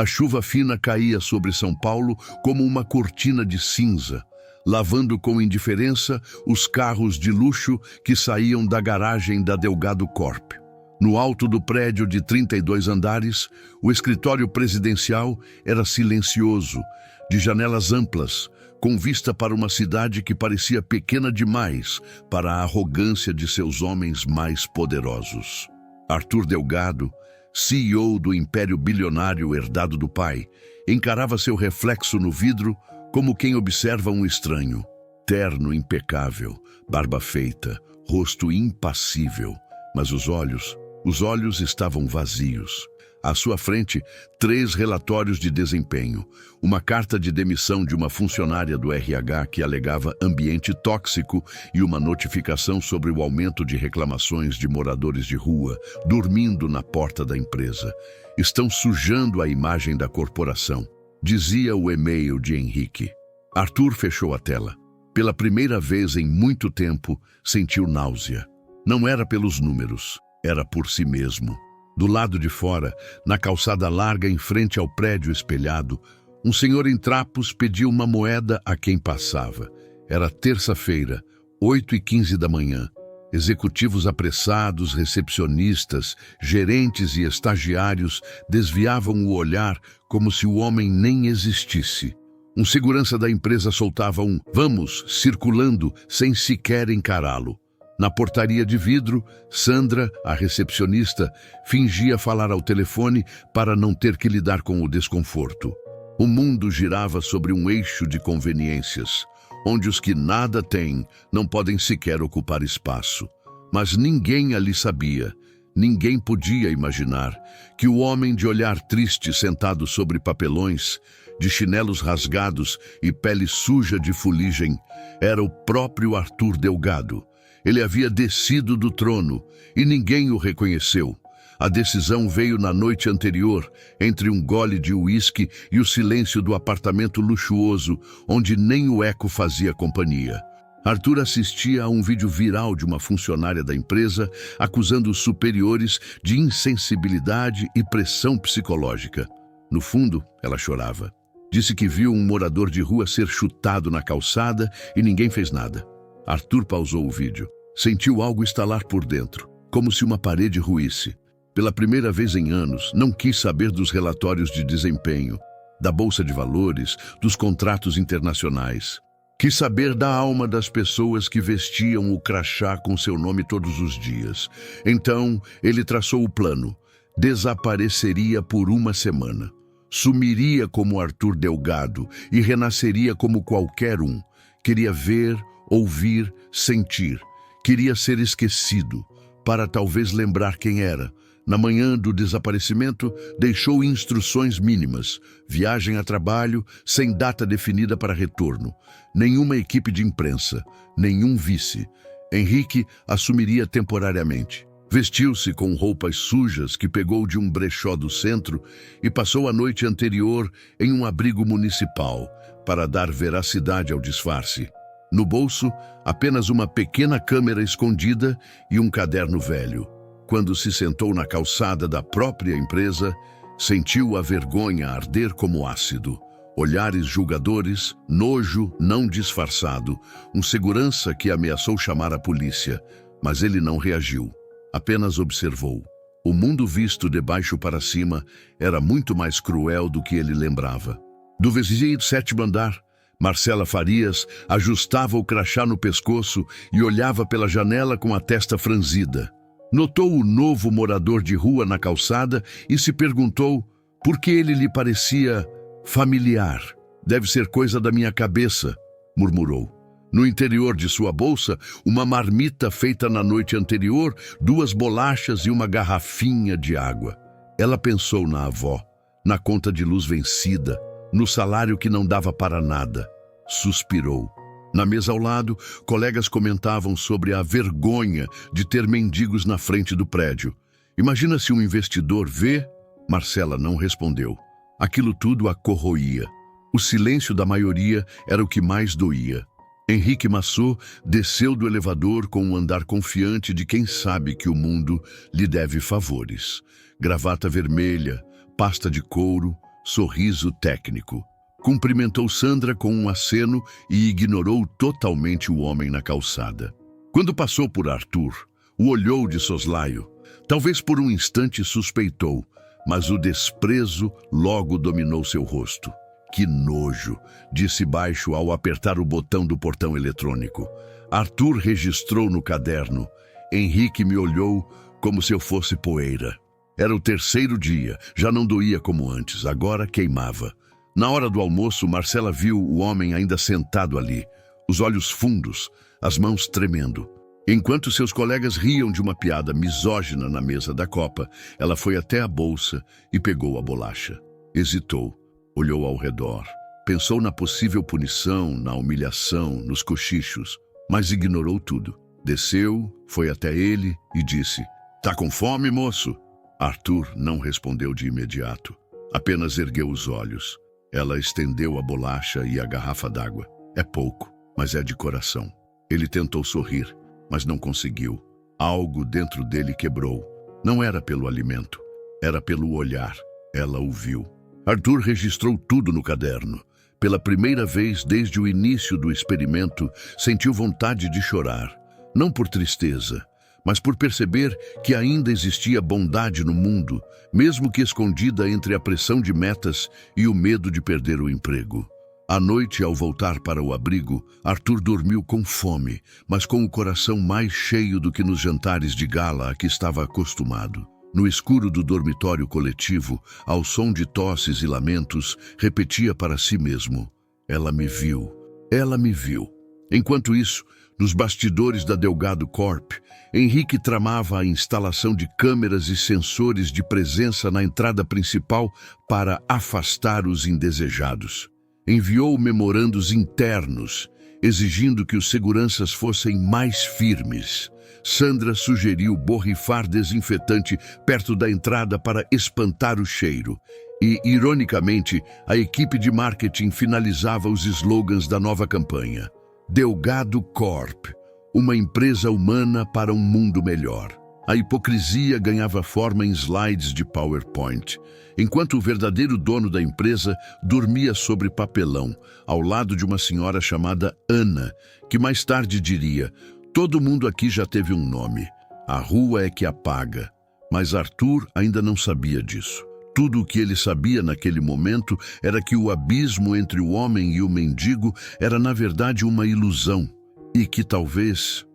A chuva fina caía sobre São Paulo como uma cortina de cinza, lavando com indiferença os carros de luxo que saíam da garagem da Delgado Corp. No alto do prédio de 32 andares, o escritório presidencial era silencioso, de janelas amplas, com vista para uma cidade que parecia pequena demais para a arrogância de seus homens mais poderosos. Arthur Delgado, CEO do império bilionário herdado do pai, encarava seu reflexo no vidro como quem observa um estranho. Terno impecável, barba feita, rosto impassível, mas os olhos estavam vazios. À sua frente, 3 relatórios de desempenho, uma carta de demissão de uma funcionária do RH que alegava ambiente tóxico e uma notificação sobre o aumento de reclamações de moradores de rua, dormindo na porta da empresa. Estão sujando a imagem da corporação, dizia o e-mail de Henrique. Arthur fechou a tela. Pela primeira vez em muito tempo, sentiu náusea. Não era pelos números, era por si mesmo. Do lado de fora, na calçada larga em frente ao prédio espelhado, um senhor em trapos pediu uma moeda a quem passava. Era terça-feira, 8h15 da manhã. Executivos apressados, recepcionistas, gerentes e estagiários desviavam o olhar como se o homem nem existisse. Um segurança da empresa soltava um "vamos" circulando sem sequer encará-lo. Na portaria de vidro, Sandra, a recepcionista, fingia falar ao telefone para não ter que lidar com o desconforto. O mundo girava sobre um eixo de conveniências, onde os que nada têm não podem sequer ocupar espaço. Mas ninguém ali sabia, ninguém podia imaginar que o homem de olhar triste sentado sobre papelões, de chinelos rasgados e pele suja de fuligem, era o próprio Arthur Delgado. Ele havia descido do trono e ninguém o reconheceu. A decisão veio na noite anterior, entre um gole de uísque e o silêncio do apartamento luxuoso, onde nem o eco fazia companhia. Arthur assistia a um vídeo viral de uma funcionária da empresa acusando os superiores de insensibilidade e pressão psicológica. No fundo, ela chorava. Disse que viu um morador de rua ser chutado na calçada e ninguém fez nada. Arthur pausou o vídeo. Sentiu algo estalar por dentro, como se uma parede ruísse. Pela primeira vez em anos, não quis saber dos relatórios de desempenho, da bolsa de valores, dos contratos internacionais. Quis saber da alma das pessoas que vestiam o crachá com seu nome todos os dias. Então, ele traçou o plano. Desapareceria por uma semana. Sumiria como Arthur Delgado e renasceria como qualquer um. Queria ver, ouvir, sentir. Queria ser esquecido, para talvez lembrar quem era. Na manhã do desaparecimento, deixou instruções mínimas. Viagem a trabalho, sem data definida para retorno. Nenhuma equipe de imprensa, nenhum vice. Henrique assumiria temporariamente. Vestiu-se com roupas sujas que pegou de um brechó do centro e passou a noite anterior em um abrigo municipal, para dar veracidade ao disfarce. No bolso, apenas uma pequena câmera escondida e um caderno velho. Quando se sentou na calçada da própria empresa, sentiu a vergonha arder como ácido. Olhares julgadores, nojo não disfarçado, um segurança que ameaçou chamar a polícia, mas ele não reagiu, apenas observou. O mundo visto de baixo para cima era muito mais cruel do que ele lembrava. Do vizinho do 7º andar, Marcela Farias ajustava o crachá no pescoço e olhava pela janela com a testa franzida. Notou o novo morador de rua na calçada e se perguntou por que ele lhe parecia familiar. Deve ser coisa da minha cabeça, murmurou. No interior de sua bolsa, uma marmita feita na noite anterior, 2 bolachas e uma garrafinha de água. Ela pensou na avó, na conta de luz vencida, no salário que não dava para nada. Suspirou. Na mesa ao lado, colegas comentavam sobre a vergonha de ter mendigos na frente do prédio. Imagina se um investidor vê? Marcela não respondeu. Aquilo tudo a corroía. O silêncio da maioria era o que mais doía. Henrique Massot desceu do elevador com um andar confiante de quem sabe que o mundo lhe deve favores. Gravata vermelha, pasta de couro, sorriso técnico. Cumprimentou Sandra com um aceno e ignorou totalmente o homem na calçada. Quando passou por Arthur, o olhou de soslaio. Talvez por um instante suspeitou, mas o desprezo logo dominou seu rosto. Que nojo, disse baixo ao apertar o botão do portão eletrônico. Arthur registrou no caderno. Henrique me olhou como se eu fosse poeira. Era o terceiro dia, já não doía como antes, agora queimava. Na hora do almoço, Marcela viu o homem ainda sentado ali, os olhos fundos, as mãos tremendo. Enquanto seus colegas riam de uma piada misógina na mesa da copa, ela foi até a bolsa e pegou a bolacha. Hesitou, olhou ao redor, pensou na possível punição, na humilhação, nos cochichos, mas ignorou tudo. Desceu, foi até ele e disse: "Tá com fome, moço?" Arthur não respondeu de imediato, apenas ergueu os olhos. Ela estendeu a bolacha e a garrafa d'água. É pouco, mas é de coração. Ele tentou sorrir, mas não conseguiu. Algo dentro dele quebrou. Não era pelo alimento, era pelo olhar. Ela o viu. Arthur registrou tudo no caderno. Pela primeira vez desde o início do experimento, sentiu vontade de chorar. Não por tristeza, mas por perceber que ainda existia bondade no mundo, mesmo que escondida entre a pressão de metas e o medo de perder o emprego. À noite, ao voltar para o abrigo, Arthur dormiu com fome, mas com o coração mais cheio do que nos jantares de gala a que estava acostumado. No escuro do dormitório coletivo, ao som de tosses e lamentos, repetia para si mesmo: "Ela me viu, ela me viu." Enquanto isso, nos bastidores da Delgado Corp, Henrique tramava a instalação de câmeras e sensores de presença na entrada principal para afastar os indesejados. Enviou memorandos internos, exigindo que os seguranças fossem mais firmes. Sandra sugeriu borrifar desinfetante perto da entrada para espantar o cheiro. E, ironicamente, a equipe de marketing finalizava os slogans da nova campanha. Delgado Corp, uma empresa humana para um mundo melhor. A hipocrisia ganhava forma em slides de PowerPoint, enquanto o verdadeiro dono da empresa dormia sobre papelão, ao lado de uma senhora chamada Ana, que mais tarde diria: "Todo mundo aqui já teve um nome. A rua é que apaga." Mas Arthur ainda não sabia disso. Tudo o que ele sabia naquele momento era que o abismo entre o homem e o mendigo era na verdade uma ilusão, e que talvez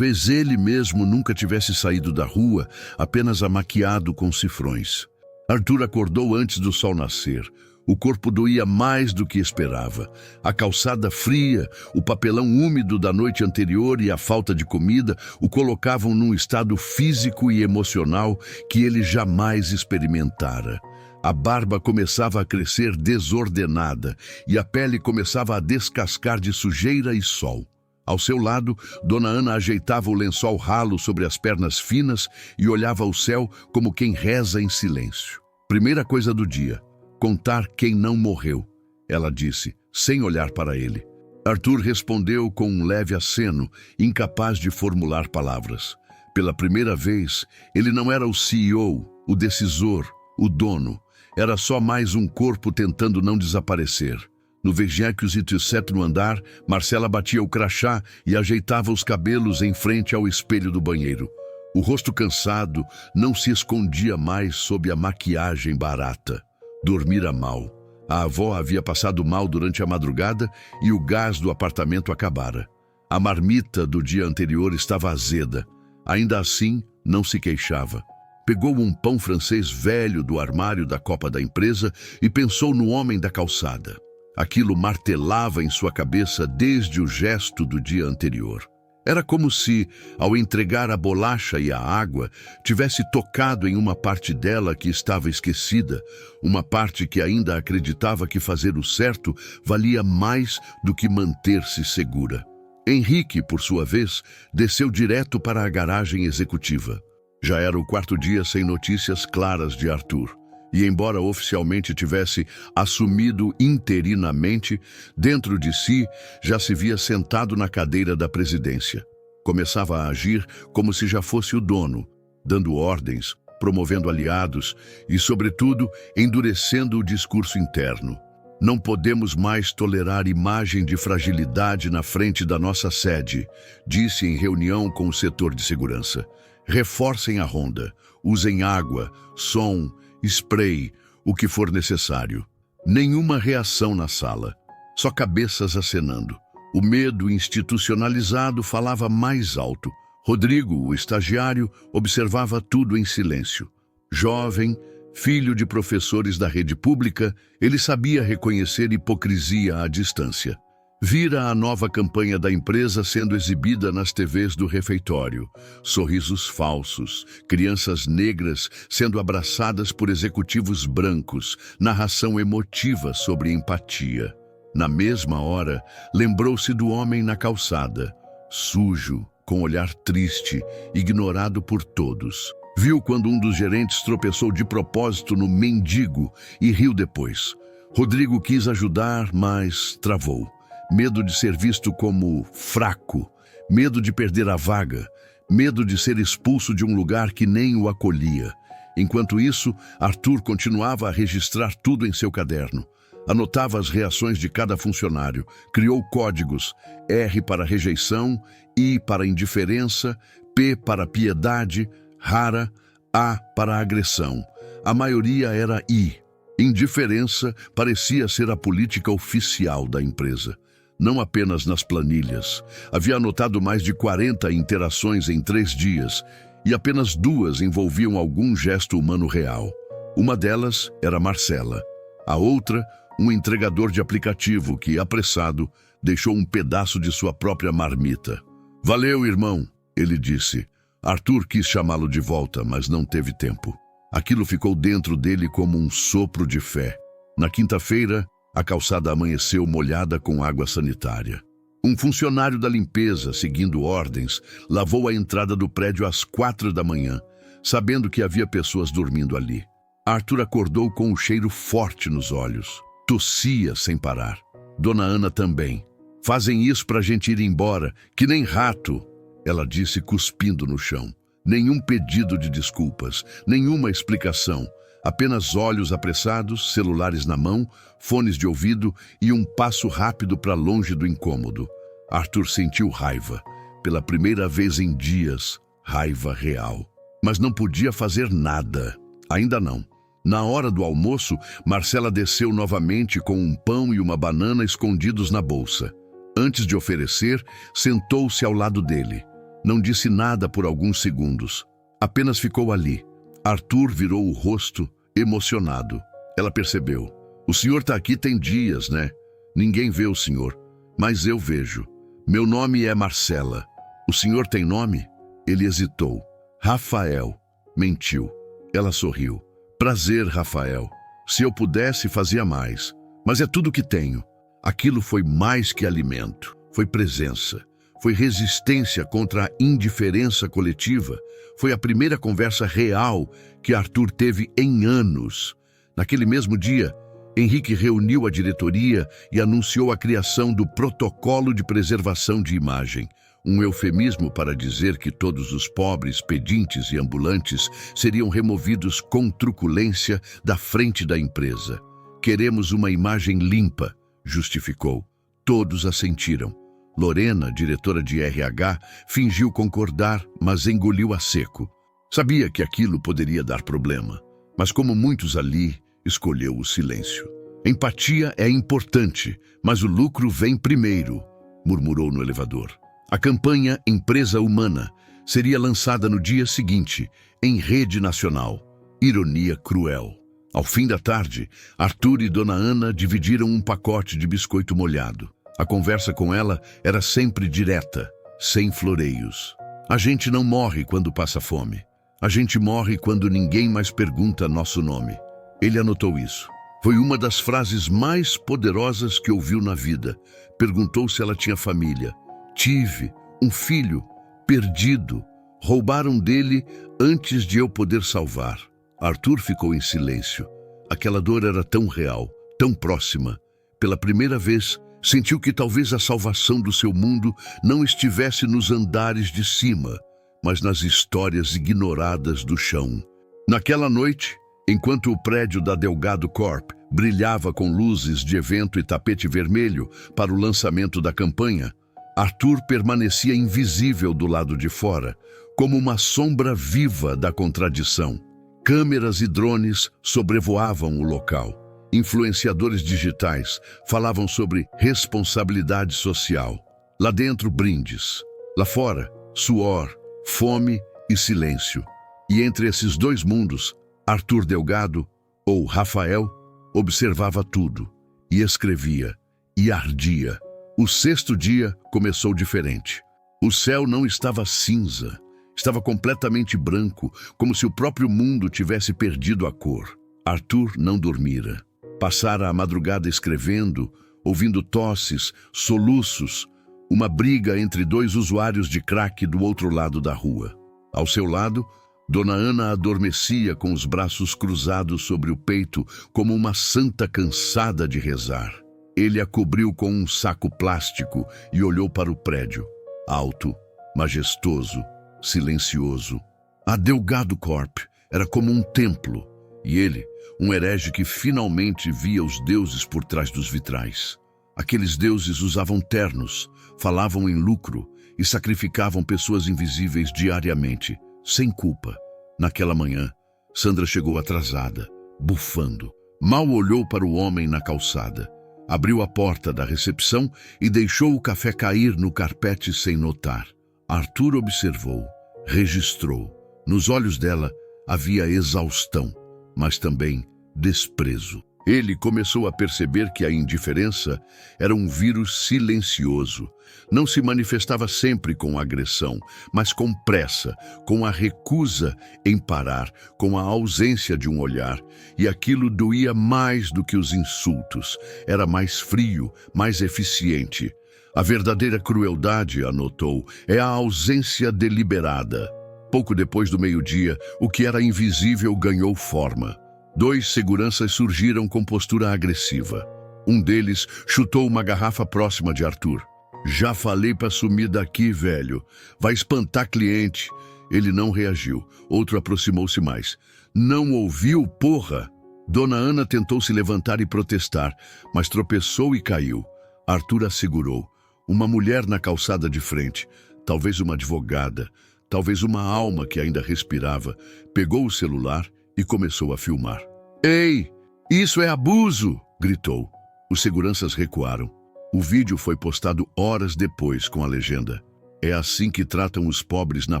ele mesmo nunca tivesse saído da rua, apenas amaquiado com cifrões. Arthur acordou antes do sol nascer. O corpo doía mais do que esperava. A calçada fria, o papelão úmido da noite anterior e a falta de comida o colocavam num estado físico e emocional que ele jamais experimentara. A barba começava a crescer desordenada e a pele começava a descascar de sujeira e sol. Ao seu lado, Dona Ana ajeitava o lençol ralo sobre as pernas finas e olhava ao céu como quem reza em silêncio. Primeira coisa do dia: contar quem não morreu, ela disse, sem olhar para ele. Arthur respondeu com um leve aceno, incapaz de formular palavras. Pela primeira vez, ele não era o CEO, o decisor, o dono. Era só mais um corpo tentando não desaparecer. No 27º andar, Marcela batia o crachá e ajeitava os cabelos em frente ao espelho do banheiro. O rosto cansado não se escondia mais sob a maquiagem barata. Dormira mal. A avó havia passado mal durante a madrugada e o gás do apartamento acabara. A marmita do dia anterior estava azeda. Ainda assim, não se queixava. Pegou um pão francês velho do armário da copa da empresa e pensou no homem da calçada. Aquilo martelava em sua cabeça desde o gesto do dia anterior. Era como se, ao entregar a bolacha e a água, tivesse tocado em uma parte dela que estava esquecida, uma parte que ainda acreditava que fazer o certo valia mais do que manter-se segura. Henrique, por sua vez, desceu direto para a garagem executiva. Já era o quarto dia sem notícias claras de Arthur. E embora oficialmente tivesse assumido interinamente, dentro de si já se via sentado na cadeira da presidência. Começava a agir como se já fosse o dono, dando ordens, promovendo aliados e, sobretudo, endurecendo o discurso interno. Não podemos mais tolerar imagem de fragilidade na frente da nossa sede, disse em reunião com o setor de segurança. Reforcem a ronda, usem água, som, spray, o que for necessário. Nenhuma reação na sala, só cabeças acenando. O medo institucionalizado falava mais alto. Rodrigo, o estagiário, observava tudo em silêncio. Jovem, filho de professores da rede pública, ele sabia reconhecer hipocrisia à distância. Vira a nova campanha da empresa sendo exibida nas TVs do refeitório. Sorrisos falsos, crianças negras sendo abraçadas por executivos brancos, narração emotiva sobre empatia. Na mesma hora, lembrou-se do homem na calçada, sujo, com olhar triste, ignorado por todos. Viu quando um dos gerentes tropeçou de propósito no mendigo e riu depois. Rodrigo quis ajudar, mas travou. Medo de ser visto como fraco, medo de perder a vaga, medo de ser expulso de um lugar que nem o acolhia. Enquanto isso, Arthur continuava a registrar tudo em seu caderno. Anotava as reações de cada funcionário, criou códigos: R para rejeição, I para indiferença, P para piedade, rara, A para agressão. A maioria era I. Indiferença parecia ser a política oficial da empresa. Não apenas nas planilhas. Havia anotado mais de 40 interações em 3 dias, e apenas 2 envolviam algum gesto humano real. Uma delas era Marcela. A outra, um entregador de aplicativo que, apressado, deixou um pedaço de sua própria marmita. "Valeu, irmão", ele disse. Arthur quis chamá-lo de volta, mas não teve tempo. Aquilo ficou dentro dele como um sopro de fé. Na quinta-feira, a calçada amanheceu molhada com água sanitária. Um funcionário da limpeza, seguindo ordens, lavou a entrada do prédio às 4 da manhã, sabendo que havia pessoas dormindo ali. Arthur acordou com um cheiro forte nos olhos. Tossia sem parar. Dona Ana também. "Fazem isso pra gente ir embora, que nem rato", ela disse cuspindo no chão. Nenhum pedido de desculpas, nenhuma explicação. Apenas olhos apressados, celulares na mão, fones de ouvido e um passo rápido para longe do incômodo. Arthur sentiu raiva. Pela primeira vez em dias, raiva real. Mas não podia fazer nada. Ainda não. Na hora do almoço, Marcela desceu novamente com um pão e uma banana escondidos na bolsa. Antes de oferecer, sentou-se ao lado dele. Não disse nada por alguns segundos. Apenas ficou ali. Arthur virou o rosto, emocionado. Ela percebeu. "O senhor está aqui tem dias, né? Ninguém vê o senhor, mas eu vejo. Meu nome é Marcela. O senhor tem nome?" Ele hesitou. "Rafael." Mentiu. Ela sorriu. "Prazer, Rafael. Se eu pudesse, fazia mais. Mas é tudo que tenho." Aquilo foi mais que alimento. Foi presença. Foi resistência contra a indiferença coletiva. Foi a primeira conversa real que Arthur teve em anos. Naquele mesmo dia, Henrique reuniu a diretoria e anunciou a criação do Protocolo de Preservação de Imagem, um eufemismo para dizer que todos os pobres, pedintes e ambulantes seriam removidos com truculência da frente da empresa. "Queremos uma imagem limpa", justificou. Todos assentiram. Lorena, diretora de RH, fingiu concordar, mas engoliu a seco. Sabia que aquilo poderia dar problema, mas como muitos ali, escolheu o silêncio. "Empatia é importante, mas o lucro vem primeiro", murmurou no elevador. A campanha Empresa Humana seria lançada no dia seguinte, em rede nacional. Ironia cruel. Ao fim da tarde, Arthur e Dona Ana dividiram um pacote de biscoito molhado. A conversa com ela era sempre direta, sem floreios. "A gente não morre quando passa fome. A gente morre quando ninguém mais pergunta nosso nome." Ele anotou isso. Foi uma das frases mais poderosas que ouviu na vida. Perguntou se ela tinha família. "Tive um filho, perdido. Roubaram dele antes de eu poder salvar." Arthur ficou em silêncio. Aquela dor era tão real, tão próxima. Pela primeira vez, sentiu que talvez a salvação do seu mundo não estivesse nos andares de cima, mas nas histórias ignoradas do chão. Naquela noite, enquanto o prédio da Delgado Corp brilhava com luzes de evento e tapete vermelho para o lançamento da campanha, Arthur permanecia invisível do lado de fora, como uma sombra viva da contradição. Câmeras e drones sobrevoavam o local. Influenciadores digitais falavam sobre responsabilidade social. Lá dentro, brindes. Lá fora, suor, fome e silêncio. E entre esses dois mundos, Arthur Delgado, ou Rafael, observava tudo, e escrevia, e ardia. O sexto dia começou diferente. O céu não estava cinza, estava completamente branco, como se o próprio mundo tivesse perdido a cor. Arthur não dormira. Passara a madrugada escrevendo, ouvindo tosses, soluços, uma briga entre dois usuários de crack do outro lado da rua. Ao seu lado, Dona Ana adormecia com os braços cruzados sobre o peito, como uma santa cansada de rezar. Ele a cobriu com um saco plástico e olhou para o prédio. Alto, majestoso, silencioso. A Delgado Corp era como um templo, e ele, um herege que finalmente via os deuses por trás dos vitrais. Aqueles deuses usavam ternos, falavam em lucro e sacrificavam pessoas invisíveis diariamente, sem culpa. Naquela manhã, Sandra chegou atrasada, bufando. Mal olhou para o homem na calçada. Abriu a porta da recepção e deixou o café cair no carpete sem notar. Arthur observou, registrou. Nos olhos dela havia exaustão, mas também desprezo. Ele começou a perceber que a indiferença era um vírus silencioso. Não se manifestava sempre com agressão, mas com pressa, com a recusa em parar, com a ausência de um olhar. E aquilo doía mais do que os insultos. Era mais frio, mais eficiente. A verdadeira crueldade, anotou, é a ausência deliberada. Pouco depois do meio-dia, o que era invisível ganhou forma. 2 seguranças surgiram com postura agressiva. Um deles chutou uma garrafa próxima de Arthur. Já falei para sumir daqui, velho. Vai espantar cliente. Ele não reagiu. Outro aproximou-se mais. Não ouviu, porra? Dona Ana tentou se levantar e protestar, mas tropeçou e caiu. Arthur a segurou. Uma mulher na calçada de frente, talvez uma advogada, talvez uma alma que ainda respirava, pegou o celular e começou a filmar. Ei, isso é abuso! Gritou. Os seguranças recuaram. O vídeo foi postado horas depois com a legenda: é assim que tratam os pobres na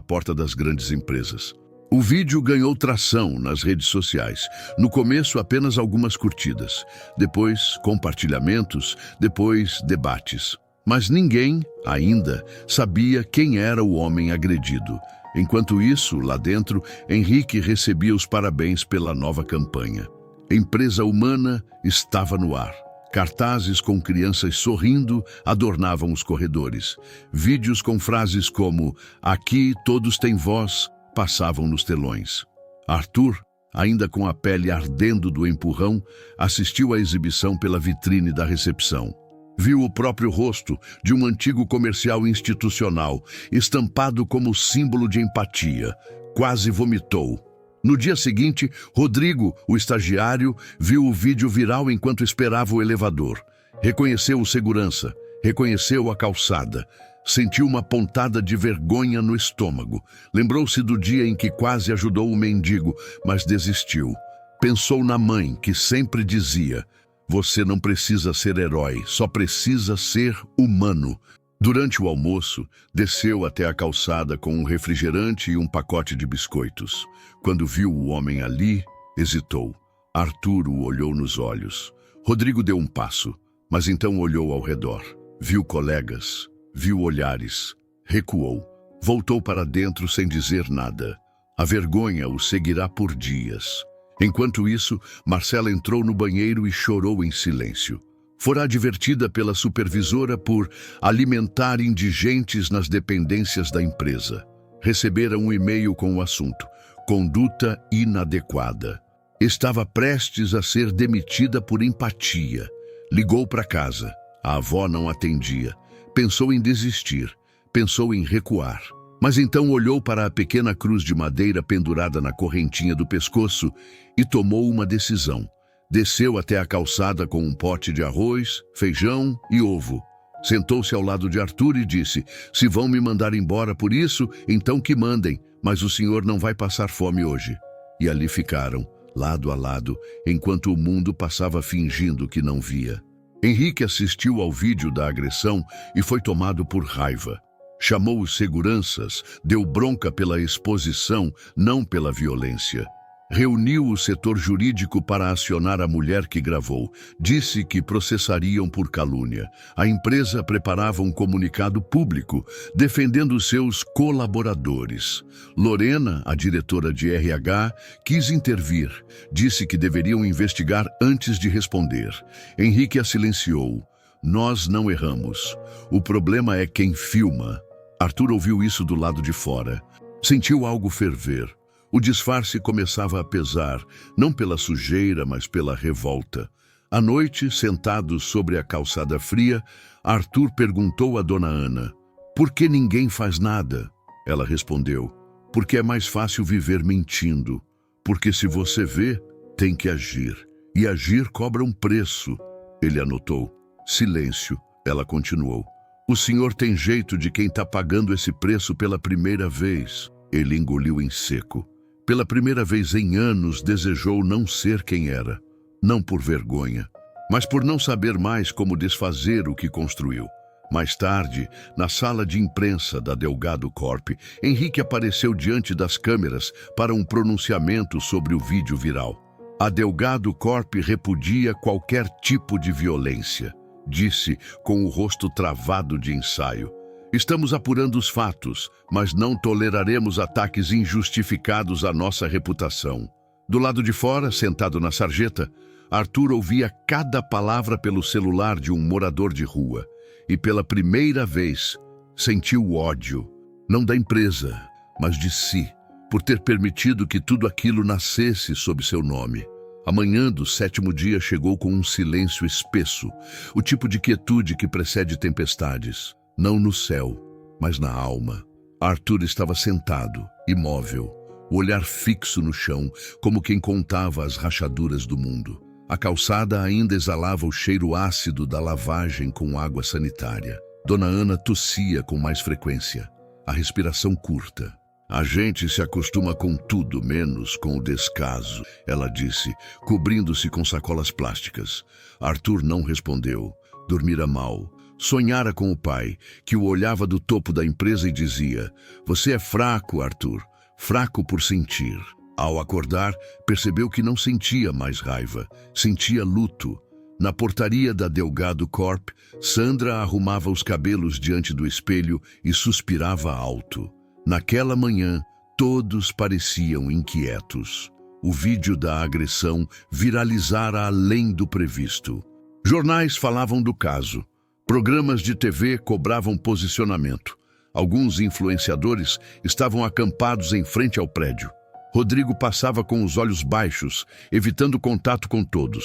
porta das grandes empresas. O vídeo ganhou tração nas redes sociais. No começo, apenas algumas curtidas. Depois, compartilhamentos. Depois, debates. Mas ninguém, ainda, sabia quem era o homem agredido. Enquanto isso, lá dentro, Henrique recebia os parabéns pela nova campanha. Empresa Humana estava no ar. Cartazes com crianças sorrindo adornavam os corredores. Vídeos com frases como "Aqui todos têm voz" passavam nos telões. Arthur, ainda com a pele ardendo do empurrão, assistiu à exibição pela vitrine da recepção. Viu o próprio rosto de um antigo comercial institucional, estampado como símbolo de empatia. Quase vomitou. No dia seguinte, Rodrigo, o estagiário, viu o vídeo viral enquanto esperava o elevador. Reconheceu o segurança, reconheceu a calçada. Sentiu uma pontada de vergonha no estômago. Lembrou-se do dia em que quase ajudou o mendigo, mas desistiu. Pensou na mãe, que sempre dizia: "Você não precisa ser herói, só precisa ser humano." Durante o almoço, desceu até a calçada com um refrigerante e um pacote de biscoitos. Quando viu o homem ali, hesitou. Arthur o olhou nos olhos. Rodrigo deu um passo, mas então olhou ao redor. Viu colegas, viu olhares, recuou. Voltou para dentro sem dizer nada. A vergonha o seguirá por dias. Enquanto isso, Marcela entrou no banheiro e chorou em silêncio. Fora advertida pela supervisora por alimentar indigentes nas dependências da empresa. Recebera um e-mail com o assunto: conduta inadequada. Estava prestes a ser demitida por empatia. Ligou para casa. A avó não atendia. Pensou em desistir. Pensou em recuar. Mas então olhou para a pequena cruz de madeira pendurada na correntinha do pescoço e tomou uma decisão. Desceu até a calçada com um pote de arroz, feijão e ovo. Sentou-se ao lado de Arthur e disse: se vão me mandar embora por isso, então que mandem, mas o senhor não vai passar fome hoje. E ali ficaram, lado a lado, enquanto o mundo passava fingindo que não via. Henrique assistiu ao vídeo da agressão e foi tomado por raiva. Chamou os seguranças, deu bronca pela exposição, não pela violência. Reuniu o setor jurídico para acionar a mulher que gravou. Disse que processariam por calúnia. A empresa preparava um comunicado público, defendendo seus colaboradores. Lorena, a diretora de RH, quis intervir. Disse que deveriam investigar antes de responder. Henrique a silenciou. Nós não erramos. O problema é quem filma. Arthur ouviu isso do lado de fora. Sentiu algo ferver. O disfarce começava a pesar, não pela sujeira, mas pela revolta. À noite, sentado sobre a calçada fria, Arthur perguntou a Dona Ana: por que ninguém faz nada? Ela respondeu: porque é mais fácil viver mentindo. Porque se você vê, tem que agir. E agir cobra um preço. Ele anotou. Silêncio. Ela continuou: o senhor tem jeito de quem está pagando esse preço pela primeira vez. Ele engoliu em seco. Pela primeira vez em anos, desejou não ser quem era. Não por vergonha, mas por não saber mais como desfazer o que construiu. Mais tarde, na sala de imprensa da Delgado Corp, Henrique apareceu diante das câmeras para um pronunciamento sobre o vídeo viral. A Delgado Corp repudia qualquer tipo de violência, disse com o rosto travado de ensaio. Estamos apurando os fatos, mas não toleraremos ataques injustificados à nossa reputação. Do lado de fora, sentado na sarjeta, Arthur ouvia cada palavra pelo celular de um morador de rua. E pela primeira vez, sentiu ódio, não da empresa, mas de si, por ter permitido que tudo aquilo nascesse sob seu nome. A manhã do 7º dia chegou com um silêncio espesso, o tipo de quietude que precede tempestades. Não no céu, mas na alma. Arthur estava sentado, imóvel, o olhar fixo no chão, como quem contava as rachaduras do mundo. A calçada ainda exalava o cheiro ácido da lavagem com água sanitária. Dona Ana tossia com mais frequência, a respiração curta. A gente se acostuma com tudo, menos com o descaso, ela disse, cobrindo-se com sacolas plásticas. Arthur não respondeu. Dormira mal. Sonhara com o pai, que o olhava do topo da empresa e dizia: você é fraco, Arthur, fraco por sentir. Ao acordar, percebeu que não sentia mais raiva, sentia luto. Na portaria da Delgado Corp, Sandra arrumava os cabelos diante do espelho e suspirava alto. Naquela manhã, todos pareciam inquietos. O vídeo da agressão viralizara além do previsto. Jornais falavam do caso. Programas de TV cobravam posicionamento. Alguns influenciadores estavam acampados em frente ao prédio. Rodrigo passava com os olhos baixos, evitando contato com todos.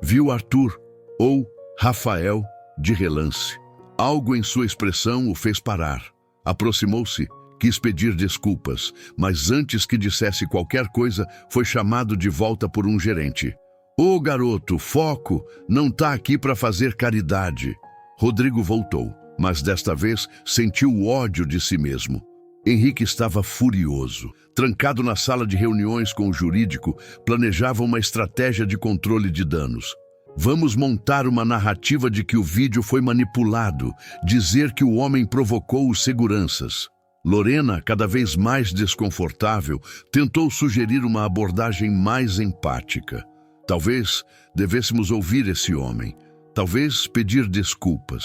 Viu Arthur, ou Rafael, de relance. Algo em sua expressão o fez parar. Aproximou-se, quis pedir desculpas, mas antes que dissesse qualquer coisa, foi chamado de volta por um gerente. Ô garoto, foco, não tá aqui para fazer caridade. Rodrigo voltou, mas desta vez sentiu ódio de si mesmo. Henrique estava furioso. Trancado na sala de reuniões com o jurídico, planejava uma estratégia de controle de danos. Vamos montar uma narrativa de que o vídeo foi manipulado, dizer que o homem provocou os seguranças. Lorena, cada vez mais desconfortável, tentou sugerir uma abordagem mais empática. Talvez devêssemos ouvir esse homem. Talvez pedir desculpas.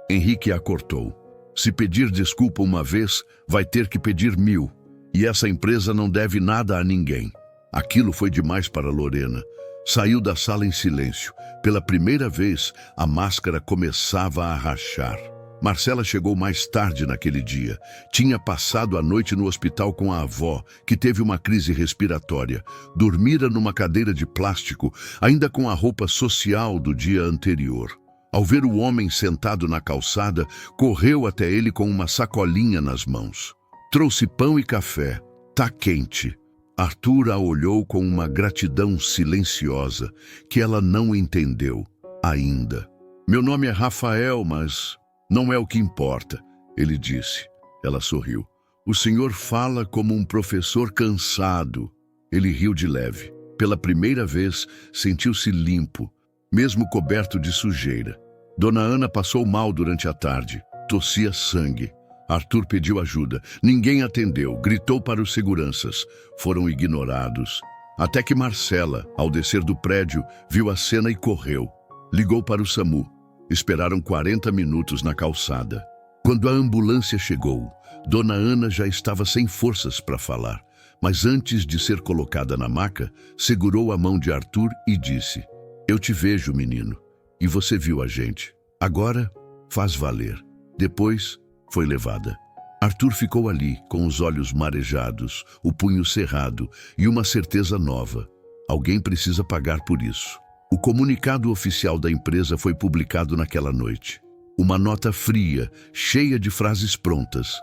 Henrique a cortou. Se pedir desculpa uma vez, vai ter que pedir 1000. E essa empresa não deve nada a ninguém. Aquilo foi demais para Lorena. Saiu da sala em silêncio. Pela primeira vez, a máscara começava a rachar. Marcela chegou mais tarde naquele dia. Tinha passado a noite no hospital com a avó, que teve uma crise respiratória. Dormira numa cadeira de plástico, ainda com a roupa social do dia anterior. Ao ver o homem sentado na calçada, correu até ele com uma sacolinha nas mãos. Trouxe pão e café. Tá quente. Arthur a olhou com uma gratidão silenciosa que ela não entendeu ainda. Meu nome é Rafael, mas não é o que importa, ele disse. Ela sorriu. O senhor fala como um professor cansado. Ele riu de leve. Pela primeira vez, sentiu-se limpo, mesmo coberto de sujeira. Dona Ana passou mal durante a tarde. Tossia sangue. Arthur pediu ajuda. Ninguém atendeu. Gritou para os seguranças. Foram ignorados. Até que Marcela, ao descer do prédio, viu a cena e correu. Ligou para o SAMU. Esperaram 40 minutos na calçada. Quando a ambulância chegou, Dona Ana já estava sem forças para falar. Mas antes de ser colocada na maca, segurou a mão de Arthur e disse: Eu te vejo, menino. E você viu a gente. Agora, faz valer. Depois, foi levada. Arthur ficou ali, com os olhos marejados, o punho cerrado e uma certeza nova. Alguém precisa pagar por isso. O comunicado oficial da empresa foi publicado naquela noite. Uma nota fria, cheia de frases prontas.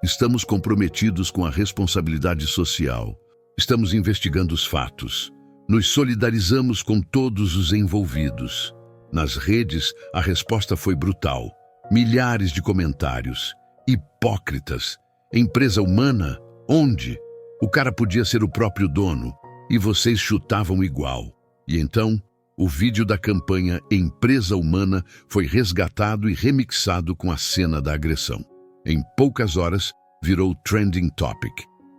Estamos comprometidos com a responsabilidade social. Estamos investigando os fatos. Nos solidarizamos com todos os envolvidos. Nas redes, a resposta foi brutal. Milhares de comentários. Hipócritas. Empresa humana? Onde? O cara podia ser o próprio dono. E vocês chutavam igual. E então, o vídeo da campanha Empresa Humana foi resgatado e remixado com a cena da agressão. Em poucas horas, virou trending topic.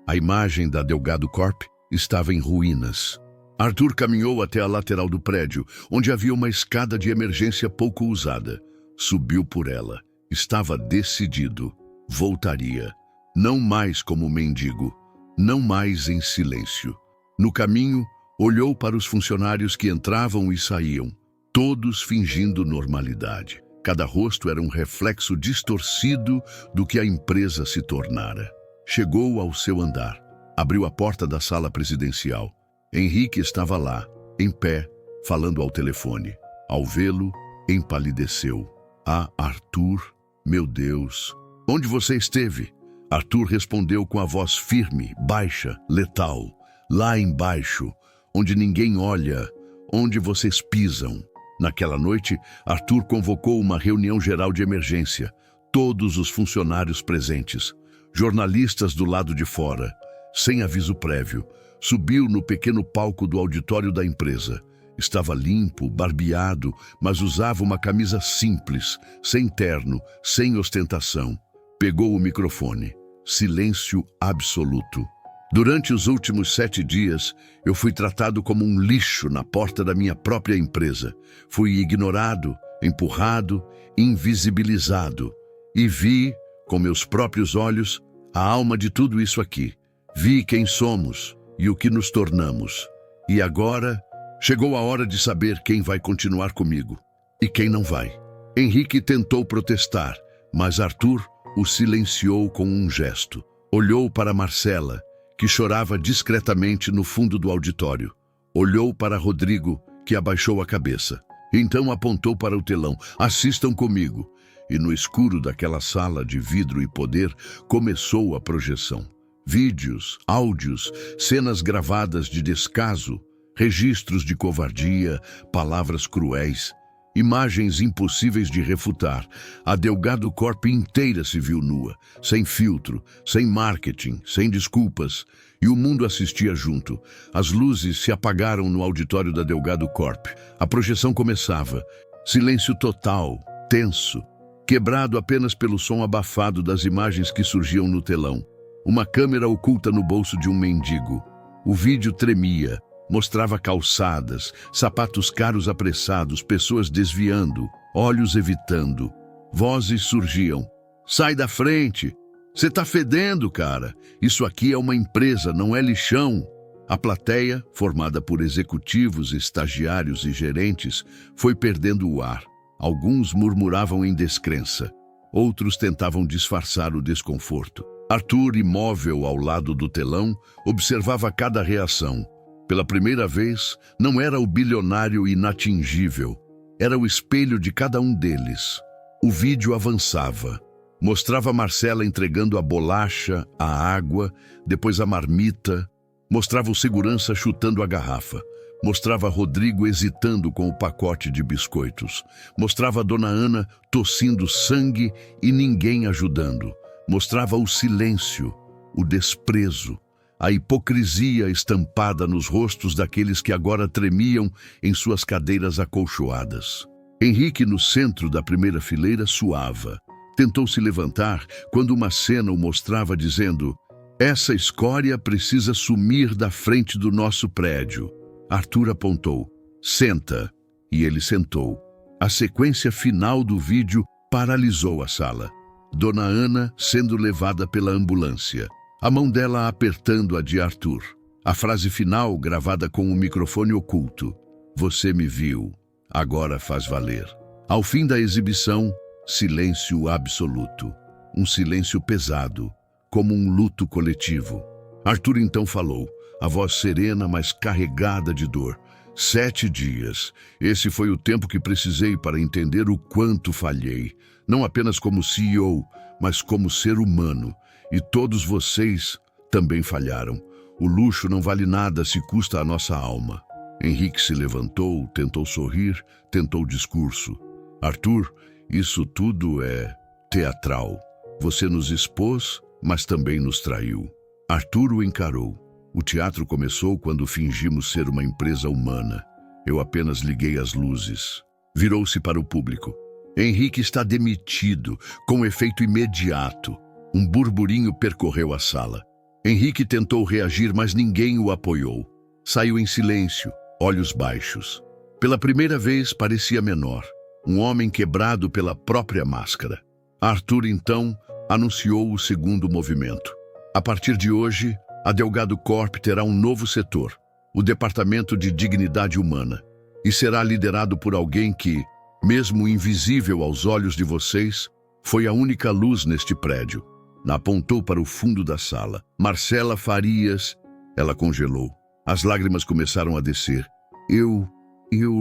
A imagem da Delgado Corp estava em ruínas. Arthur caminhou até a lateral do prédio, onde havia uma escada de emergência pouco usada. Subiu por ela. Estava decidido. Voltaria. Não mais como mendigo. Não mais em silêncio. No caminho, olhou para os funcionários que entravam e saíam, todos fingindo normalidade. Cada rosto era um reflexo distorcido do que a empresa se tornara. Chegou ao seu andar. Abriu a porta da sala presidencial. Henrique estava lá, em pé, falando ao telefone. Ao vê-lo, empalideceu. Ah, Arthur, meu Deus, onde você esteve? Arthur respondeu com a voz firme, baixa, letal. Lá embaixo, onde ninguém olha, onde vocês pisam. Naquela noite, Arthur convocou uma reunião geral de emergência. Todos os funcionários presentes, jornalistas do lado de fora, sem aviso prévio, subiu no pequeno palco do auditório da empresa. Estava limpo, barbeado, mas usava uma camisa simples, sem terno, sem ostentação. Pegou o microfone. Silêncio absoluto. Durante os últimos 7 dias, eu fui tratado como um lixo na porta da minha própria empresa. Fui ignorado, empurrado, invisibilizado. E vi, com meus próprios olhos, a alma de tudo isso aqui. Vi quem somos e o que nos tornamos. E agora, chegou a hora de saber quem vai continuar comigo e quem não vai. Henrique tentou protestar, mas Arthur o silenciou com um gesto. Olhou para Marcela, que chorava discretamente no fundo do auditório. Olhou para Rodrigo, que abaixou a cabeça. Então apontou para o telão. Assistam comigo. E no escuro daquela sala de vidro e poder, começou a projeção. Vídeos, áudios, cenas gravadas de descaso, registros de covardia, palavras cruéis, imagens impossíveis de refutar. A Delgado Corp inteira se viu nua, sem filtro, sem marketing, sem desculpas. E o mundo assistia junto. As luzes se apagaram no auditório da Delgado Corp. A projeção começava. Silêncio total, tenso, quebrado apenas pelo som abafado das imagens que surgiam no telão. Uma câmera oculta no bolso de um mendigo. O vídeo tremia. Mostrava calçadas, sapatos caros apressados, pessoas desviando, olhos evitando. Vozes surgiam. Sai da frente! Você tá fedendo, cara! Isso aqui é uma empresa, não é lixão! A plateia, formada por executivos, estagiários e gerentes, foi perdendo o ar. Alguns murmuravam em descrença. Outros tentavam disfarçar o desconforto. Arthur, imóvel ao lado do telão, observava cada reação. Pela primeira vez, não era o bilionário inatingível, era o espelho de cada um deles. O vídeo avançava. Mostrava Marcela entregando a bolacha, a água, depois a marmita. Mostrava o segurança chutando a garrafa. Mostrava Rodrigo hesitando com o pacote de biscoitos. Mostrava a dona Ana tossindo sangue e ninguém ajudando. Mostrava o silêncio, o desprezo, a hipocrisia estampada nos rostos daqueles que agora tremiam em suas cadeiras acolchoadas. Henrique, no centro da primeira fileira, suava. Tentou se levantar quando uma cena o mostrava dizendo: "Essa escória precisa sumir da frente do nosso prédio." Arthur apontou: "Senta." E ele sentou. A sequência final do vídeo paralisou a sala. Dona Ana sendo levada pela ambulância, a mão dela apertando a de Arthur. A frase final gravada com o microfone oculto: "Você me viu, agora faz valer." Ao fim da exibição, silêncio absoluto. Um silêncio pesado, como um luto coletivo. Arthur então falou, a voz serena, mas carregada de dor: 7 dias. Esse foi o tempo que precisei para entender o quanto falhei. Não apenas como CEO, mas como ser humano. E todos vocês também falharam. O luxo não vale nada se custa a nossa alma. Henrique se levantou, tentou sorrir, tentou discurso. Arthur, isso tudo é teatral. Você nos expôs, mas também nos traiu. Arthur o encarou. O teatro começou quando fingimos ser uma empresa humana. Eu apenas liguei as luzes. Virou-se para o público. Henrique está demitido, com efeito imediato. Um burburinho percorreu a sala. Henrique tentou reagir, mas ninguém o apoiou. Saiu em silêncio, olhos baixos. Pela primeira vez parecia menor. Um homem quebrado pela própria máscara. Arthur, então, anunciou o segundo movimento. A partir de hoje, a Delgado Corp terá um novo setor, o Departamento de Dignidade Humana, e será liderado por alguém que, mesmo invisível aos olhos de vocês, foi a única luz neste prédio. Apontou para o fundo da sala. Marcela Farias. Ela congelou. As lágrimas começaram a descer. Eu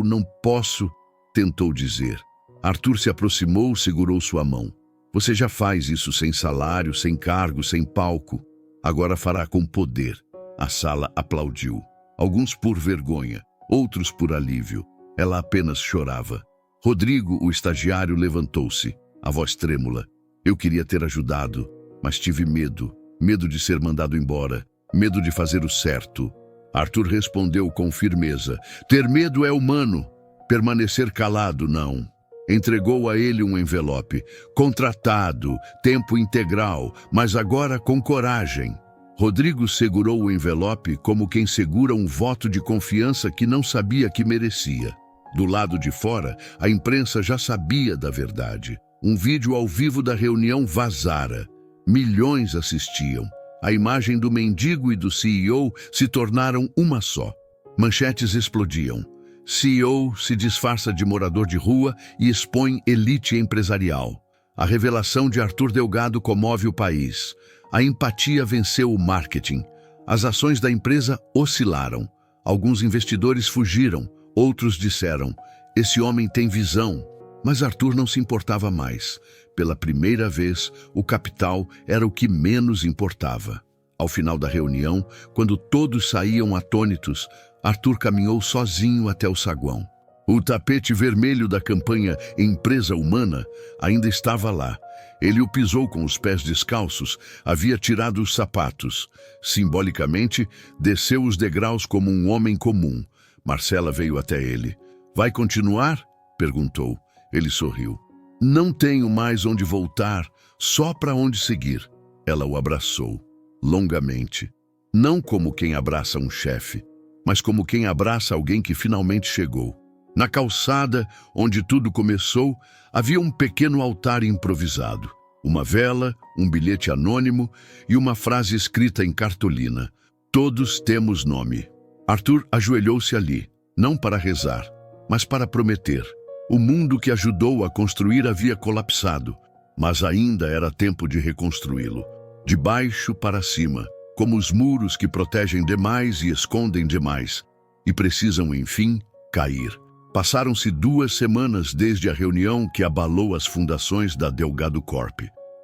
não posso, tentou dizer. Arthur se aproximou, segurou sua mão. Você já faz isso sem salário, sem cargo, sem palco. Agora fará com poder. A sala aplaudiu. Alguns por vergonha, outros por alívio. Ela apenas chorava. Rodrigo, o estagiário, levantou-se, a voz trêmula. Eu queria ter ajudado, mas tive medo. Medo de ser mandado embora. Medo de fazer o certo. Arthur respondeu com firmeza. Ter medo é humano. Permanecer calado, não. Entregou a ele um envelope. Contratado, tempo integral, mas agora com coragem. Rodrigo segurou o envelope como quem segura um voto de confiança que não sabia que merecia. Do lado de fora, a imprensa já sabia da verdade. Um vídeo ao vivo da reunião vazara. Milhões assistiam. A imagem do mendigo e do CEO se tornaram uma só. Manchetes explodiam. CEO se disfarça de morador de rua e expõe elite empresarial. A revelação de Arthur Delgado comove o país. A empatia venceu o marketing. As ações da empresa oscilaram. Alguns investidores fugiram. Outros disseram, esse homem tem visão. Mas Arthur não se importava mais. Pela primeira vez, o capital era o que menos importava. Ao final da reunião, quando todos saíam atônitos, Arthur caminhou sozinho até o saguão. O tapete vermelho da campanha Empresa Humana ainda estava lá. Ele o pisou com os pés descalços, havia tirado os sapatos. Simbolicamente, desceu os degraus como um homem comum. Marcela veio até ele. Vai continuar? Perguntou. Ele sorriu. Não tenho mais onde voltar, só para onde seguir. Ela o abraçou, longamente. Não como quem abraça um chefe, mas como quem abraça alguém que finalmente chegou. Na calçada, onde tudo começou, havia um pequeno altar improvisado. Uma vela, um bilhete anônimo e uma frase escrita em cartolina. Todos temos nome. Arthur ajoelhou-se ali, não para rezar, mas para prometer. O mundo que ajudou a construir havia colapsado, mas ainda era tempo de reconstruí-lo. De baixo para cima, como os muros que protegem demais e escondem demais, e precisam, enfim, cair. Passaram-se 2 semanas desde a reunião que abalou as fundações da Delgado Corp.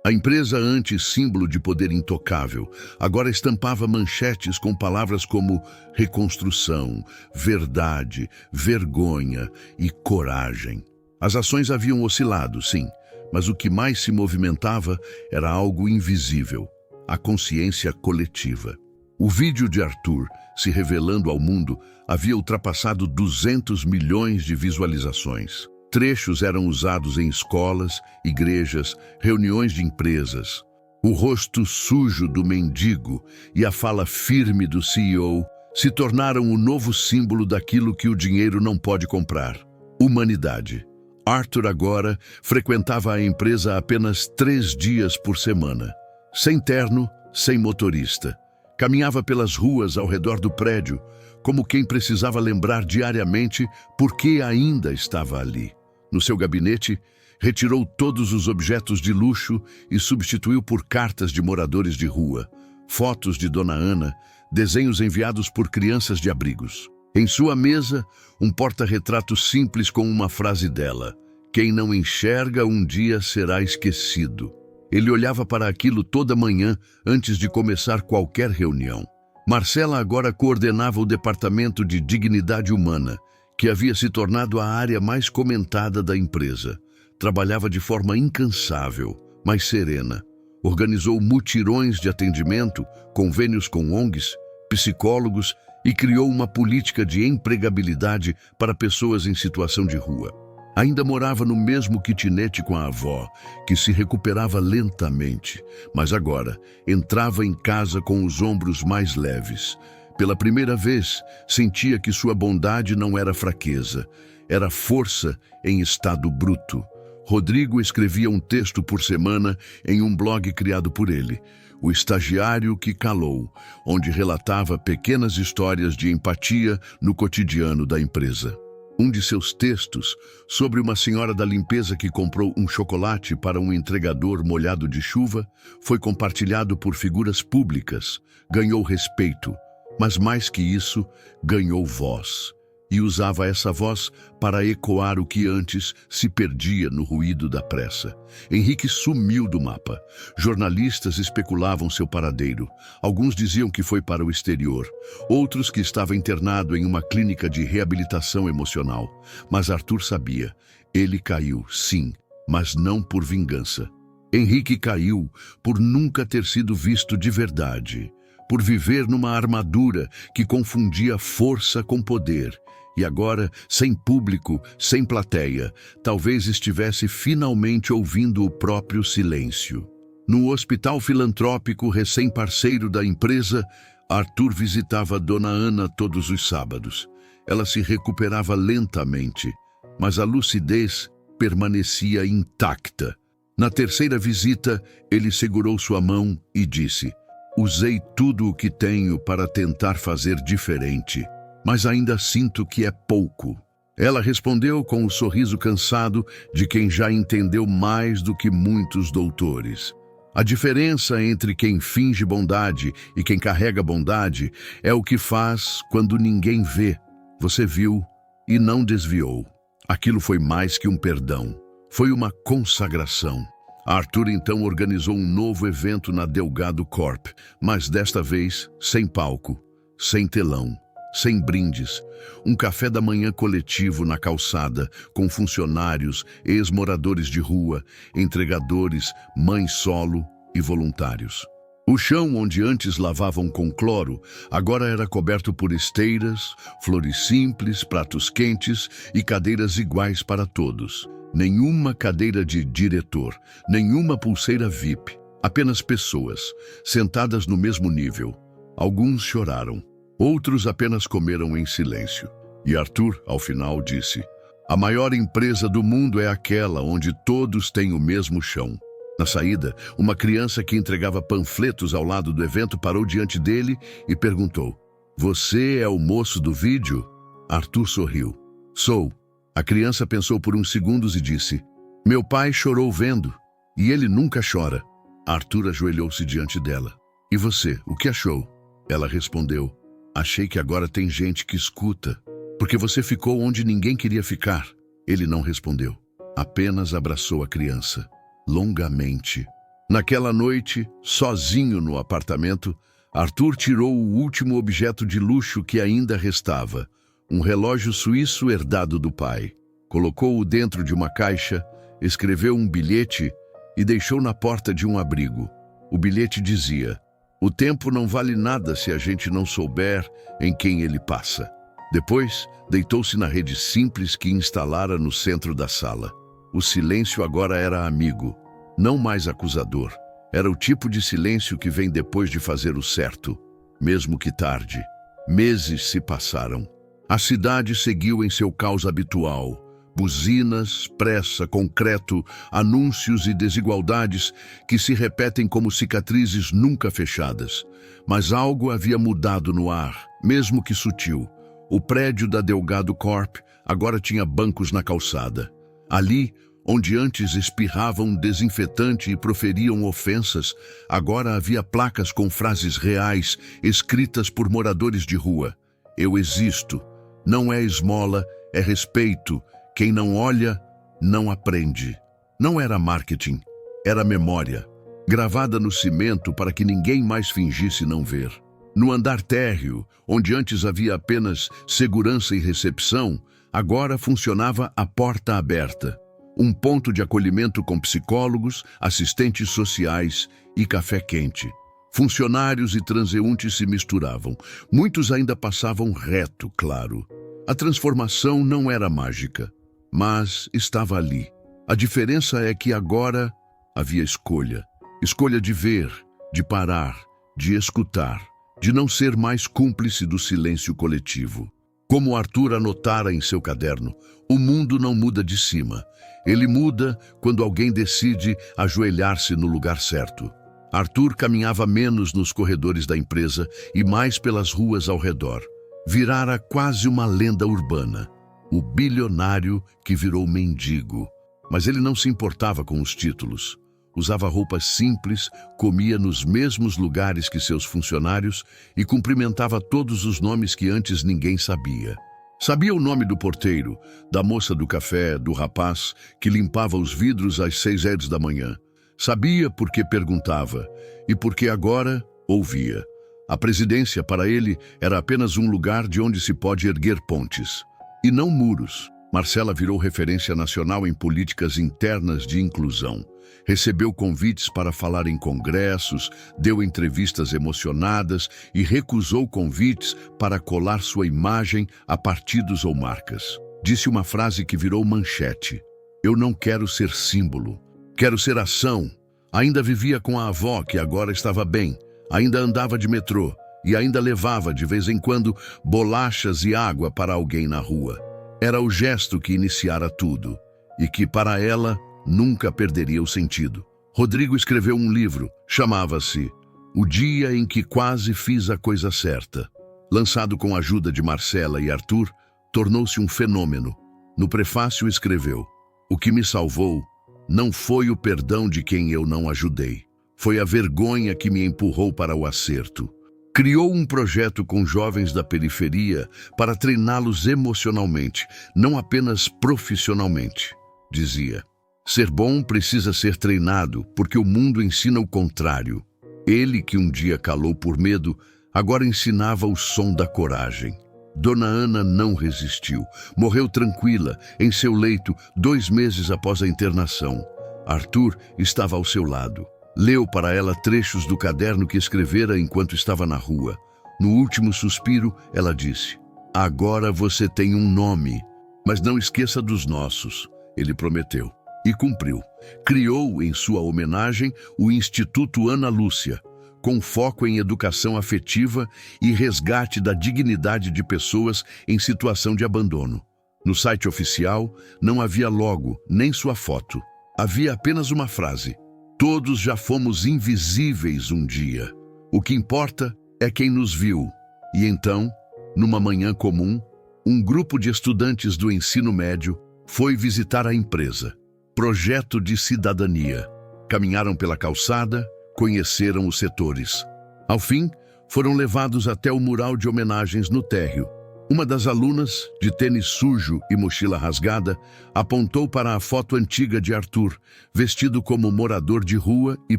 A empresa, antes símbolo de poder intocável, agora estampava manchetes com palavras como reconstrução, verdade, vergonha e coragem. As ações haviam oscilado, sim, mas o que mais se movimentava era algo invisível, a consciência coletiva. O vídeo de Arthur, se revelando ao mundo, havia ultrapassado 200 milhões de visualizações. Trechos eram usados em escolas, igrejas, reuniões de empresas. O rosto sujo do mendigo e a fala firme do CEO se tornaram o novo símbolo daquilo que o dinheiro não pode comprar: humanidade. Arthur agora frequentava a empresa apenas 3 dias por semana. Sem terno, sem motorista. Caminhava pelas ruas ao redor do prédio, como quem precisava lembrar diariamente por que ainda estava ali. No seu gabinete, retirou todos os objetos de luxo e substituiu por cartas de moradores de rua, fotos de Dona Ana, desenhos enviados por crianças de abrigos. Em sua mesa, um porta-retrato simples com uma frase dela: "Quem não enxerga um dia será esquecido." Ele olhava para aquilo toda manhã antes de começar qualquer reunião. Marcela agora coordenava o Departamento de Dignidade Humana, que havia se tornado a área mais comentada da empresa. Trabalhava de forma incansável, mas serena. Organizou mutirões de atendimento, convênios com ONGs, psicólogos e criou uma política de empregabilidade para pessoas em situação de rua. Ainda morava no mesmo kitnet com a avó, que se recuperava lentamente, mas agora entrava em casa com os ombros mais leves. Pela primeira vez, sentia que sua bondade não era fraqueza, era força em estado bruto. Rodrigo escrevia um texto por semana em um blog criado por ele, O Estagiário que Calou, onde relatava pequenas histórias de empatia no cotidiano da empresa. Um de seus textos, sobre uma senhora da limpeza que comprou um chocolate para um entregador molhado de chuva, foi compartilhado por figuras públicas, ganhou respeito, mas mais que isso, ganhou voz. E usava essa voz para ecoar o que antes se perdia no ruído da pressa. Henrique sumiu do mapa. Jornalistas especulavam seu paradeiro. Alguns diziam que foi para o exterior. Outros que estava internado em uma clínica de reabilitação emocional. Mas Arthur sabia. Ele caiu, sim, mas não por vingança. Henrique caiu por nunca ter sido visto de verdade. Por viver numa armadura que confundia força com poder. E agora, sem público, sem plateia, talvez estivesse finalmente ouvindo o próprio silêncio. No hospital filantrópico recém-parceiro da empresa, Arthur visitava Dona Ana todos os sábados. Ela se recuperava lentamente, mas a lucidez permanecia intacta. Na terceira visita, ele segurou sua mão e disse: "Usei tudo o que tenho para tentar fazer diferente, mas ainda sinto que é pouco." Ela respondeu com o sorriso cansado de quem já entendeu mais do que muitos doutores. A diferença entre quem finge bondade e quem carrega bondade é o que faz quando ninguém vê. Você viu e não desviou. Aquilo foi mais que um perdão. Foi uma consagração. Arthur então organizou um novo evento na Delgado Corp, mas desta vez sem palco, sem telão, sem brindes. Um café da manhã coletivo na calçada, com funcionários, ex-moradores de rua, entregadores, mães solo e voluntários. O chão onde antes lavavam com cloro, agora era coberto por esteiras, flores simples, pratos quentes e cadeiras iguais para todos. Nenhuma cadeira de diretor, nenhuma pulseira VIP, apenas pessoas, sentadas no mesmo nível. Alguns choraram, outros apenas comeram em silêncio. E Arthur, ao final, disse: "A maior empresa do mundo é aquela onde todos têm o mesmo chão." Na saída, uma criança que entregava panfletos ao lado do evento parou diante dele e perguntou: "Você é o moço do vídeo?" Arthur sorriu. "Sou." A criança pensou por uns segundos e disse: "Meu pai chorou vendo, e ele nunca chora." Arthur ajoelhou-se diante dela. "E você, o que achou?" Ela respondeu: "Achei que agora tem gente que escuta, porque você ficou onde ninguém queria ficar." Ele não respondeu, apenas abraçou a criança, longamente, Naquela noite, sozinho no apartamento, Arthur tirou o último objeto de luxo que ainda restava, um relógio suíço herdado do pai. Colocou-o dentro de uma caixa, escreveu um bilhete e deixou na porta de um abrigo. O bilhete dizia: "O tempo não vale nada se a gente não souber em quem ele passa." Depois, deitou-se na rede simples que instalara no centro da sala. O silêncio agora era amigo, não mais acusador. Era o tipo de silêncio que vem depois de fazer o certo, mesmo que tarde. Meses se passaram. A cidade seguiu em seu caos habitual. Buzinas, pressa, concreto, anúncios e desigualdades que se repetem como cicatrizes nunca fechadas. Mas algo havia mudado no ar, mesmo que sutil. O prédio da Delgado Corp agora tinha bancos na calçada. Ali, onde antes espirravam desinfetante e proferiam ofensas, agora havia placas com frases reais escritas por moradores de rua. "Eu existo. Não é esmola, é respeito. Quem não olha, não aprende." Não era marketing, era memória, gravada no cimento para que ninguém mais fingisse não ver. No andar térreo, onde antes havia apenas segurança e recepção, agora funcionava a porta aberta. Um ponto de acolhimento com psicólogos, assistentes sociais e café quente. Funcionários e transeuntes se misturavam. Muitos ainda passavam reto, claro. A transformação não era mágica, mas estava ali. A diferença é que agora havia escolha. Escolha de ver, de parar, de escutar, de não ser mais cúmplice do silêncio coletivo. Como Arthur anotara em seu caderno, o mundo não muda de cima. Ele muda quando alguém decide ajoelhar-se no lugar certo. Arthur caminhava menos nos corredores da empresa e mais pelas ruas ao redor. Virara quase uma lenda urbana. O bilionário que virou mendigo. Mas ele não se importava com os títulos. Usava roupas simples, comia nos mesmos lugares que seus funcionários e cumprimentava todos os nomes que antes ninguém sabia. Sabia o nome do porteiro, da moça do café, do rapaz que limpava os vidros às 6 da manhã. Sabia porque perguntava e porque agora ouvia. A presidência, para ele, era apenas um lugar de onde se pode erguer pontes. E não muros. Marcela virou referência nacional em políticas internas de inclusão. Recebeu convites para falar em congressos, deu entrevistas emocionadas e recusou convites para colar sua imagem a partidos ou marcas. Disse uma frase que virou manchete: "Eu não quero ser símbolo, quero ser ação." Ainda vivia com a avó, que agora estava bem, ainda andava de metrô e ainda levava, de vez em quando, bolachas e água para alguém na rua. Era o gesto que iniciara tudo e que, para ela, nunca perderia o sentido. Rodrigo escreveu um livro, chamava-se O Dia em que Quase Fiz a Coisa Certa. Lançado com a ajuda de Marcela e Arthur, tornou-se um fenômeno. No prefácio escreveu: "O que me salvou não foi o perdão de quem eu não ajudei. Foi a vergonha que me empurrou para o acerto." Criou um projeto com jovens da periferia para treiná-los emocionalmente, não apenas profissionalmente. Dizia: "Ser bom precisa ser treinado, porque o mundo ensina o contrário." Ele, que um dia calou por medo, agora ensinava o som da coragem. Dona Ana não resistiu. Morreu tranquila, em seu leito, 2 meses após a internação. Arthur estava ao seu lado. Leu para ela trechos do caderno que escrevera enquanto estava na rua. No último suspiro, ela disse: "Agora você tem um nome, mas não esqueça dos nossos." Ele prometeu e cumpriu. Criou, em sua homenagem, o Instituto Ana Lúcia, com foco em educação afetiva e resgate da dignidade de pessoas em situação de abandono. No site oficial, não havia logo, nem sua foto. Havia apenas uma frase: "Todos já fomos invisíveis um dia. O que importa é quem nos viu." E então, numa manhã comum, um grupo de estudantes do ensino médio foi visitar a empresa. Projeto de cidadania. Caminharam pela calçada, conheceram os setores. Ao fim, foram levados até o mural de homenagens no térreo. Uma das alunas, de tênis sujo e mochila rasgada, apontou para a foto antiga de Arthur, vestido como morador de rua, e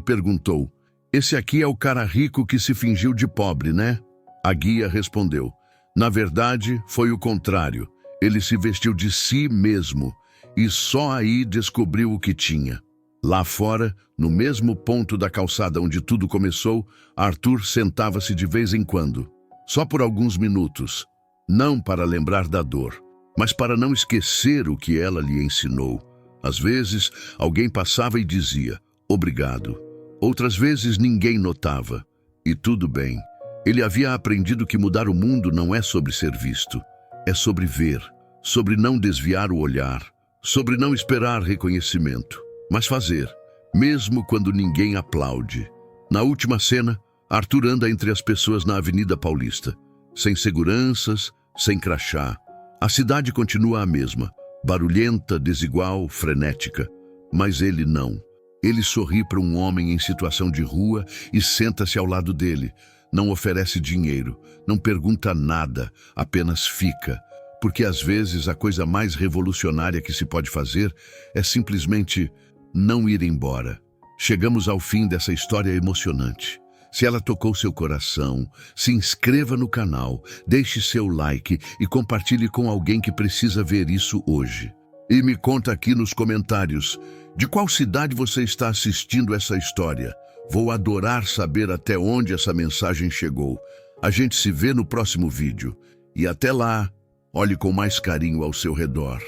perguntou: "Esse aqui é o cara rico que se fingiu de pobre, né?" A guia respondeu: "Na verdade, foi o contrário. Ele se vestiu de si mesmo e só aí descobriu o que tinha." Lá fora, no mesmo ponto da calçada onde tudo começou, Arthur sentava-se de vez em quando, só por alguns minutos, não para lembrar da dor, mas para não esquecer o que ela lhe ensinou. Às vezes, alguém passava e dizia: "Obrigado." Outras vezes, ninguém notava. E tudo bem. Ele havia aprendido que mudar o mundo não é sobre ser visto, é sobre ver, sobre não desviar o olhar, sobre não esperar reconhecimento, mas fazer, mesmo quando ninguém aplaude. Na última cena, Arthur anda entre as pessoas na Avenida Paulista, sem seguranças, sem crachá. A cidade continua a mesma, barulhenta, desigual, frenética. Mas ele não. Ele sorri para um homem em situação de rua e senta-se ao lado dele. Não oferece dinheiro, não pergunta nada, apenas fica. Porque às vezes a coisa mais revolucionária que se pode fazer é simplesmente não ir embora. Chegamos ao fim dessa história emocionante. Se ela tocou seu coração, se inscreva no canal, deixe seu like e compartilhe com alguém que precisa ver isso hoje. E me conta aqui nos comentários, de qual cidade você está assistindo essa história? Vou adorar saber até onde essa mensagem chegou. A gente se vê no próximo vídeo. E até lá, olhe com mais carinho ao seu redor.